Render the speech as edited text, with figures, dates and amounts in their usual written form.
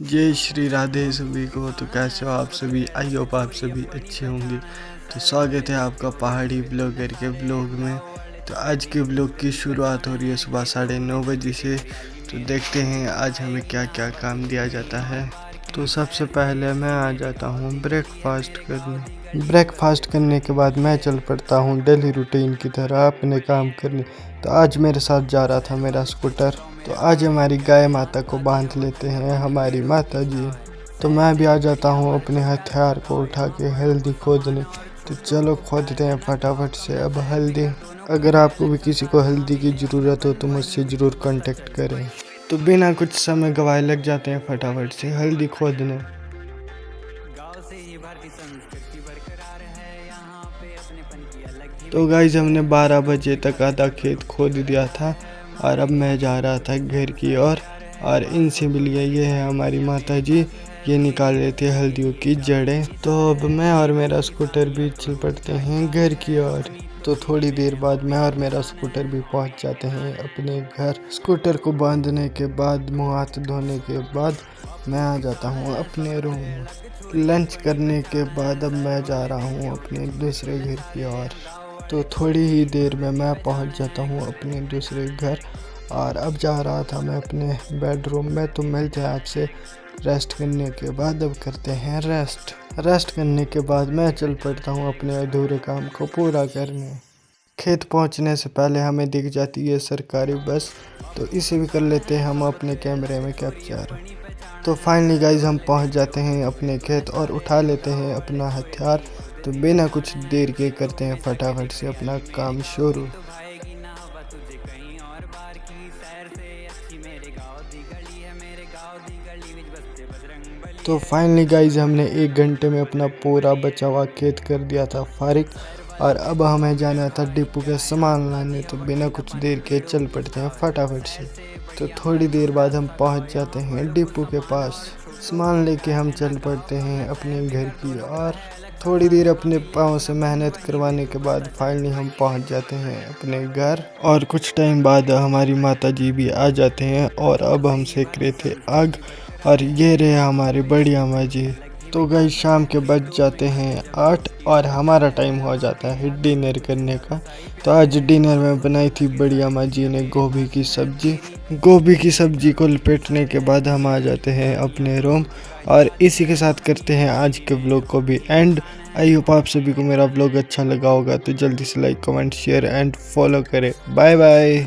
जय श्री राधे सभी को। तो कैसे हो आप सभी? आई होप आप सभी अच्छे होंगे। तो स्वागत है आपका पहाड़ी ब्लॉगर के ब्लॉग में। तो आज के ब्लॉग की शुरुआत हो रही है सुबह 9:30 से। तो देखते हैं आज हमें क्या क्या काम दिया जाता है। तो सबसे पहले मैं आ जाता हूँ ब्रेकफास्ट करने। ब्रेकफास्ट करने के बाद मैं चल पड़ता हूँ डेली रूटीन की तरह अपने काम करने। तो आज मेरे साथ जा रहा था मेरा स्कूटर। तो आज हमारी गाय माता को बांध लेते हैं हमारी माता जी। तो मैं भी आ जाता हूँ अपने हथियार को उठा के हल्दी खोदने। तो चलो खोदते हैं फटाफट से अब हल्दी। अगर आपको भी किसी को हल्दी की ज़रूरत हो तो मुझसे ज़रूर कांटेक्ट करें। तो बिना कुछ समय गवाए लग जाते हैं फटाफट से हल्दी खोदने। तो गाइस हमने 12 बजे तक आधा खेत खोद दिया था और अब मैं जा रहा था घर की ओर और इनसे मिल गया। ये है हमारी माता जी, ये निकाल रहे थे हल्दियों की जड़ें। तो अब मैं और मेरा स्कूटर भी चल पड़ते हैं घर की ओर। तो थोड़ी देर बाद मैं और मेरा स्कूटर भी पहुंच जाते हैं अपने घर। स्कूटर को बांधने के बाद मुँह हाथ धोने के बाद मैं आ जाता हूँ अपने रूम। लंच करने के बाद अब मैं जा रहा हूँ अपने दूसरे घर की ओर। तो थोड़ी ही देर में मैं पहुंच जाता हूं अपने दूसरे घर और अब जा रहा था मैं अपने बेडरूम में। तो मिलते हैं आपसे रेस्ट करने के बाद। अब करते हैं रेस्ट करने के बाद मैं चल पड़ता हूं अपने अधूरे काम को पूरा करने। खेत पहुंचने से पहले हमें दिख जाती है सरकारी बस, तो इसे भी कर लेते हैं हम अपने कैमरे में कैप्चर। तो फाइनली गाइज हम पहुंच जाते हैं अपने खेत और उठा लेते हैं अपना हथियार। तो बिना कुछ देर के करते हैं फटाफट से अपना काम शुरू। तो फाइनली गाइज हमने 1 घंटे में अपना पूरा बचा हुआ खेत कर दिया था फारिग और अब हमें जाना था डिपो के सामान लाने। तो बिना कुछ देर के चल पड़ते हैं फटाफट से। तो थोड़ी देर बाद हम पहुंच जाते हैं डिपो के पास। सामान लेके हम चल पड़ते हैं अपने घर की और थोड़ी देर अपने पाँव से मेहनत करवाने के बाद फाइनली हम पहुंच जाते हैं अपने घर। और कुछ टाइम बाद हमारी माता जी भी आ जाते हैं और अब हम सेक रहे थे आग और ये रहे हमारे बड़ी अम्मा जी। तो गई शाम के बज जाते हैं 8 और हमारा टाइम हो जाता है डिनर करने का। तो आज डिनर में बनाई थी बड़ी अम्मा जी ने गोभी की सब्जी। गोभी की सब्जी को लपेटने के बाद हम आ जाते हैं अपने रूम और इसी के साथ करते हैं आज के व्लॉग को भी एंड। आई होप आप सभी को मेरा व्लॉग अच्छा लगा होगा। तो जल्दी से like comment share and follow करें। Bye bye.